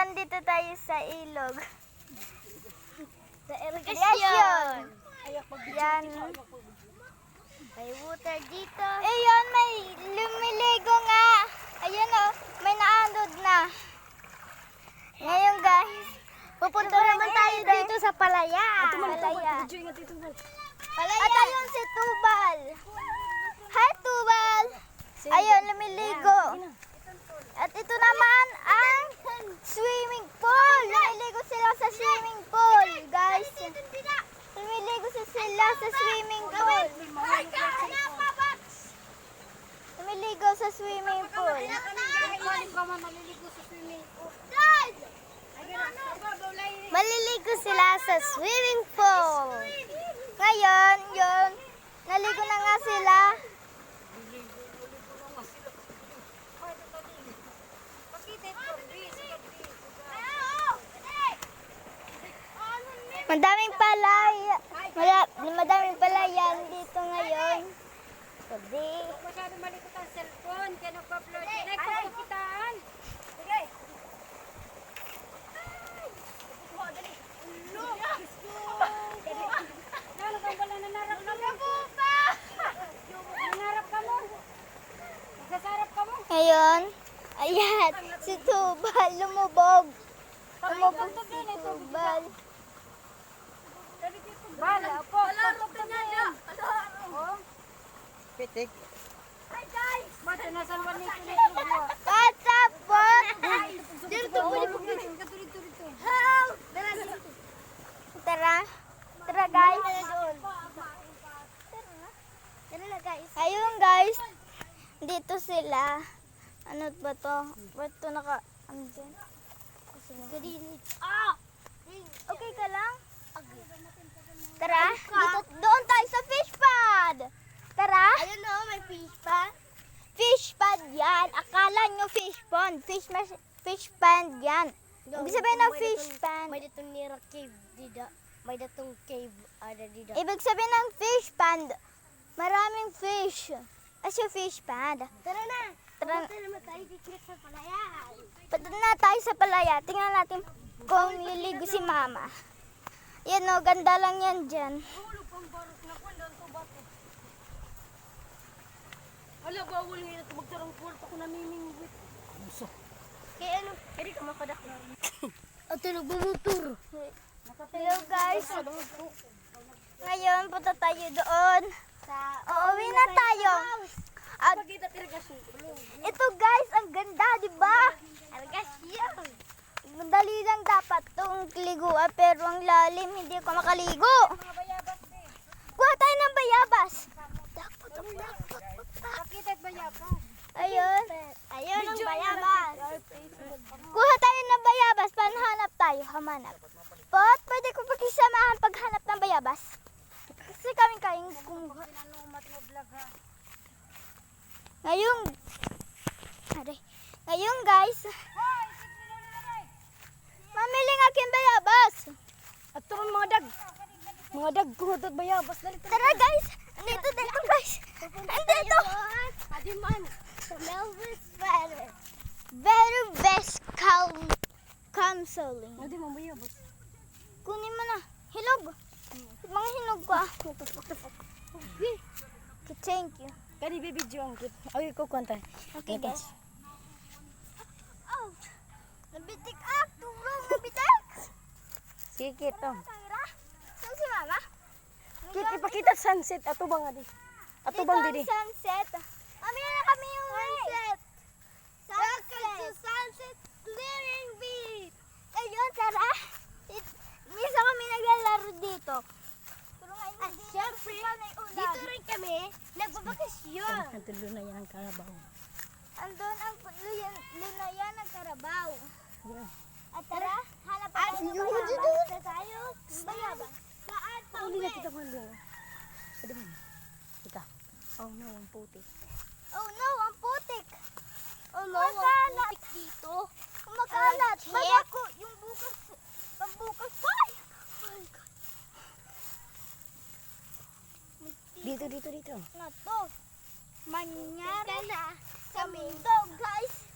nandito tayo sa ilog. Sa irrigation. Yan. May water dito. Ayun, may lumiligo nga. Ayun o, may naanod na. Ngayon guys, pupunta naman tayo dito sa Palaya. Palaya. At ayun si Tubal. Hi Tubal. Ayun, lumiligo. At ito naman ang swimming pool. Lumiligo sila sa swimming pool, guys. Lumiligo sila sa swimming pool. Lumiligo sa swimming pool. Maliligo sila sa swimming pool. Ngayon, yun, naligo na nga sila. Madaming palayan dito ngayon. Sabi. Masyado malikot ang cellphone. Kaya nagpa-upload. Nagpapakitaan. Sige. Nalagang wala nanarap ka mo. Nanarap ka mo. Nagsasarap ka mo. Ngayon, ayan, si Tubal lumubog. Lumubog si Tubal. Bala po. Pitik. Hi guys. Ba't nasalwan ni What's up, bot? Dito po. Help! Tara. Tara, guys. Tara na guys. Ayun, guys. Dito sila. Ano ba to? Ba't to naka... Ano dyan? Okay ka lang? Tara. Dito, doon tayo sa fish pond. Tara. Ayun o, may fish pa. Fish pond yan. Akala nyo fish pond. Fish pond yan. Ibig sabihin ng fish pond. May datong nira cave dida. May datong cave ada dida. Ibig sabihin ng fish pond. Maraming fish. As yung fish pond. Tara na. Tara. Punta naman tayo dito sa palayan. Punta na tayo sa palaya. Tingnan natin kung liligo si mama. Yan o, ganda lang yan dyan. Hala, bawal ngayon ito magtarang port. Ako namimingwit. Kaya ano? Hindi ka makadak na. At nagbumotor. Hello guys. Ngayon, punta tayo doon. Uuwi na tayo. At ito guys, ang ganda, di ba? Dali lang dapat itong liguan, pero ang lalim, hindi ako makaligo. Kuha tayo ng bayabas. Pakita at bayabas. Ayun. Ayun ang bayabas. Kuha tayo ng bayabas. Paano hanap tayo? Hamanap. Pot, pwede ko pakisamahan paghanap ng bayabas. Kasi kami kayong kumuha. Ngayon guys, mamili ng aking bayabas. At ito mga dag. Mga dag, kuha at bayabas. Tara guys, andito guys. Andito. Adiman. Sa Melvis Feather. Very best counseling. Adi mo bayabas. Kunin mo na. Hilog. Mga hinog ko ah. Okay, thank you. Kani bibidyo ang kit. Ay, ko kwanta. Okay guys. Oh, nabitik ah. Tulong nabitik. Sige to. Kaya, saan si mama? Kit ipakita sunset ato bang adi. Ato bang didi. Dito ang sunset. Mamaya na kami yung sunset. Welcome to Sunset Clearing Beach. Ayun, Tara. Minsan kami naglalaro dito. Pero ngayon At syempre, dito rin kami nagbabakasyon. Nantulo na yan ang karabaw. andun ang lunayan ng Karabaw. At tara, hanap pa tayo ng bayabas. Na tayo. Bayabas. Saan pa Hindi na uwi? kita mali. Pwede ba? Ika. Oh no, ang putik. Oh no, ang putik. Oh no, ang Makalat. putik dito. Makalat. Shit. Pag ako, yung bukas, pambukas. Ay! Ay, God. Dito. Na to. Mangyari na sa mundo, guys.